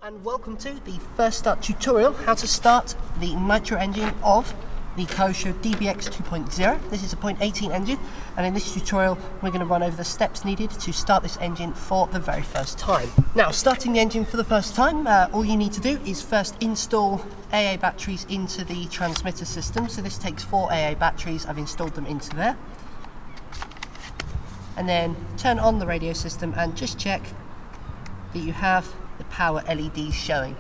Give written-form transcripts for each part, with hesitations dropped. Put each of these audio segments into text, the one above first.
And welcome to the first start tutorial, how to start the Nitro engine of the Kyosho DBX 2.0. This is a 0.18 engine, and in this tutorial we're going to run over the steps needed to start this engine for the very first time. Now, starting the engine for the first time, all you need to do is first install AA batteries into the transmitter system. So this takes 4 AA batteries. I've installed them into there. And then turn on the radio system and just check that you have the power LEDs showing.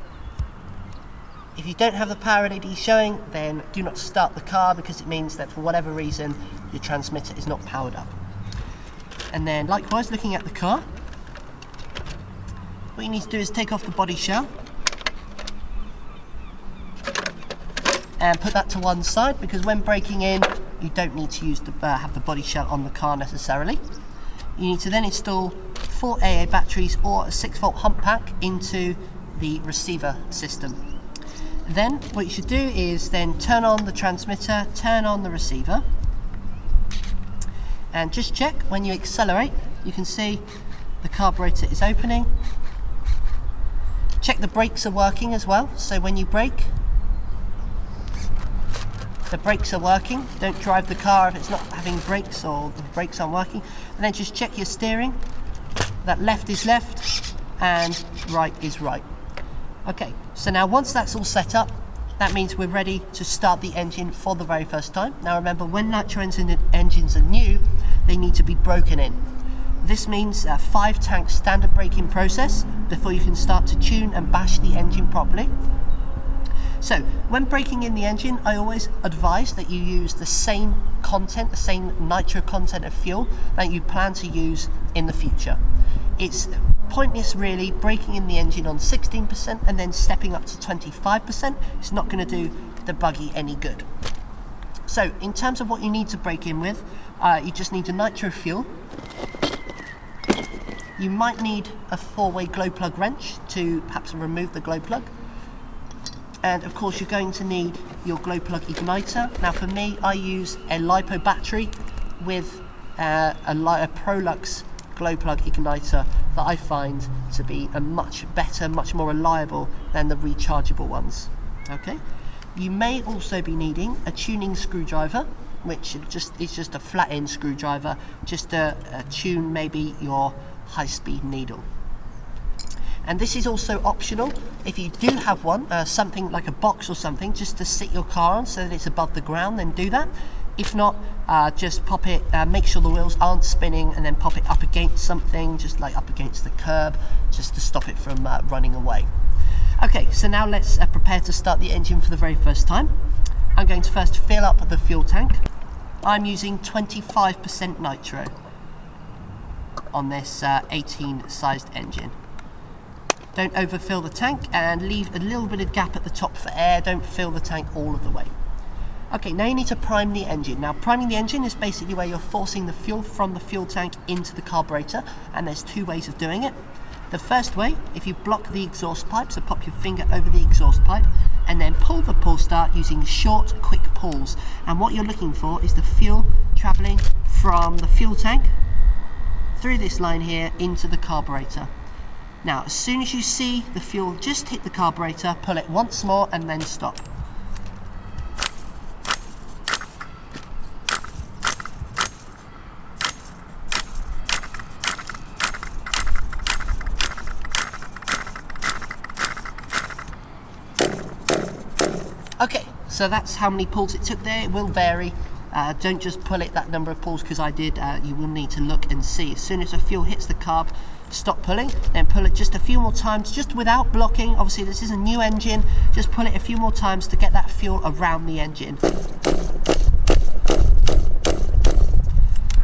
If you don't have the power LEDs showing, then do not start the car, because it means that for whatever reason your transmitter is not powered up. And then likewise, looking at the car, what you need to do is take off the body shell and put that to one side, because when braking in you don't need to use have the body shell on the car necessarily. You need to then install 4 AA batteries or a 6-volt hump pack into the receiver system. Then what you should do is then turn on the transmitter, turn on the receiver, and just check when you accelerate. You can see the carburetor is opening. Check the brakes are working as well, so when you brake, the brakes are working. Don't drive the car if it's not having brakes or the brakes aren't working. And then just check your steering, that left is left and right is right. Okay, so now once that's all set up, that means we're ready to start the engine for the very first time. Now remember, when Nitro engines are new, they need to be broken in. This means a 5-tank standard braking process before you can start to tune and bash the engine properly. So when braking in the engine, I always advise that you use the same content, the same nitro content of fuel that you plan to use in the future. It's pointless really braking in the engine on 16% and then stepping up to 25%. It's not going to do the buggy any good. So in terms of what you need to brake in with, you just need a nitro fuel. You might need a 4-way glow plug wrench to perhaps remove the glow plug. And of course you're going to need your glow plug igniter. Now for me, I use a LiPo battery with a Prolux glow plug igniter that I find to be a much better, much more reliable than the rechargeable ones. Okay. You may also be needing a tuning screwdriver, which is just a flat end screwdriver, just to tune maybe your high-speed needle. And this is also optional. If you do have one, something like a box or something, just to sit your car on so that it's above the ground, then do that. If not, just pop it, make sure the wheels aren't spinning, and then pop it up against something, just like up against the curb, just to stop it from running away. Okay, so now let's prepare to start the engine for the very first time. I'm going to first fill up the fuel tank. I'm using 25% nitro on this 18 sized engine. Don't overfill the tank, and leave a little bit of gap at the top for air. Don't fill the tank all of the way. Okay, now you need to prime the engine. Now priming the engine is basically where you're forcing the fuel from the fuel tank into the carburetor, and there's 2 ways of doing it. The first way, if you block the exhaust pipe, so pop your finger over the exhaust pipe and then pull the pull start using short, quick pulls. And what you're looking for is the fuel traveling from the fuel tank through this line here into the carburetor. Now, as soon as you see the fuel just hit the carburetor, pull it once more and then stop. Okay, so that's how many pulls it took there. It will vary. Don't just pull it that number of pulls, because I did. You will need to look and see. As soon as the fuel hits the carb, stop pulling, then pull it just a few more times, just without blocking. Obviously this is a new engine, just pull it a few more times to get that fuel around the engine.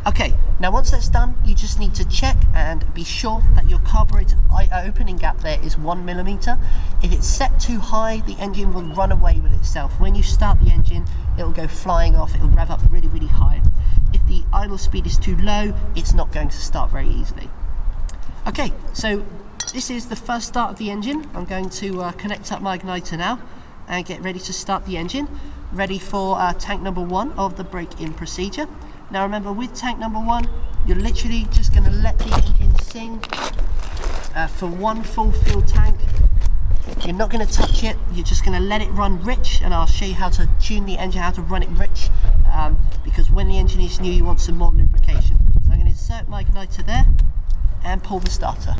Okay, now once that's done, you just need to check and be sure that your carburetor opening gap there is 1 mm. If it's set too high, the engine will run away with itself. When you start the engine, it will go flying off, it will rev up really, really high. If the idle speed is too low, it's not going to start very easily. Okay, so this is the first start of the engine. I'm going to connect up my igniter now and get ready to start the engine, ready for tank number 1 of the break-in procedure. Now remember, with tank number 1, you're literally just going to let the engine sing for one full fuel tank you're not going to touch it, you're just going to let it run rich, and I'll show you how to tune the engine, how to run it rich, because when the engine is new you want some more lubrication. So I'm going to insert my igniter there and pull the starter.